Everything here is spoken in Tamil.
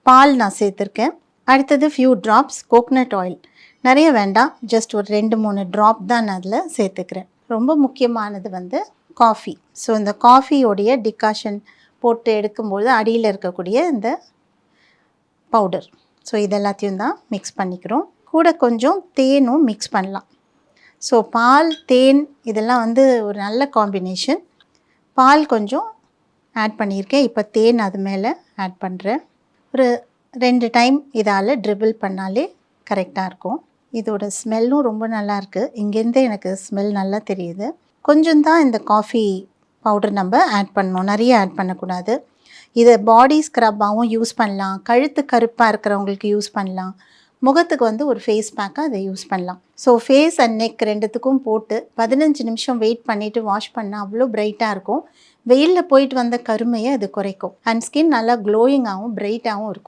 பால் நான் சேர்த்துருக்கேன். அடுத்தது ஃபியூ ட்ராப்ஸ் கோகனட் ஆயில். நிறைய வேண்டாம், ஜஸ்ட் ஒரு 2-3 ட்ராப் தான் நான் அதில் சேர்த்துக்கிறேன். ரொம்ப முக்கியமானது வந்து காஃபி. ஸோ இந்த காஃபியோடைய டிகாஷன் போட்டு எடுக்கும்போது அடியில் இருக்கக்கூடிய இந்த பவுடர். ஸோ இதெல்லாத்தையும் தான் மிக்ஸ் பண்ணிக்கிறோம். கூட கொஞ்சம் தேனும் மிக்ஸ் பண்ணலாம். ஸோ பால் தேன் இதெல்லாம் வந்து ஒரு நல்ல காம்பினேஷன். பால் கொஞ்சம் ஆட் பண்ணியிருக்கேன். இப்போ தேன் அது மேலே ஆட் பண்ணுறேன். ஒரு 2 டைம் இதால் ட்ரிபிள் பண்ணாலே கரெக்டாக இருக்கும். இதோட ஸ்மெல்லும் ரொம்ப நல்லாயிருக்கு. இங்கேருந்தே எனக்கு ஸ்மெல் நல்லா தெரியுது. கொஞ்சம் தான் இந்த காஃபி பவுடர் நம்ம ஆட் பண்ணணும், நிறைய ஆட் பண்ணக்கூடாது. இதை பாடி ஸ்க்ரப்பாகவும் யூஸ் பண்ணலாம், கழுத்து கருப்பாக இருக்கிறவங்களுக்கு யூஸ் பண்ணலாம், முகத்துக்கு வந்து ஒரு ஃபேஸ் பேக்காக அதை யூஸ் பண்ணலாம். ஸோ ஃபேஸ் அண்ட் நெக் ரெண்டுத்துக்கும் போட்டு 15 நிமிஷம் வெயிட் பண்ணிவிட்டு வாஷ் பண்ணால் அவ்வளோ பிரைட்டாக இருக்கும். வெயிலில் போயிட்டு வந்த கருமையை அது குறைக்கும். அண்ட் ஸ்கின் நல்லா க்ளோயிங்காகவும் பிரைட்டாகவும் இருக்கும்.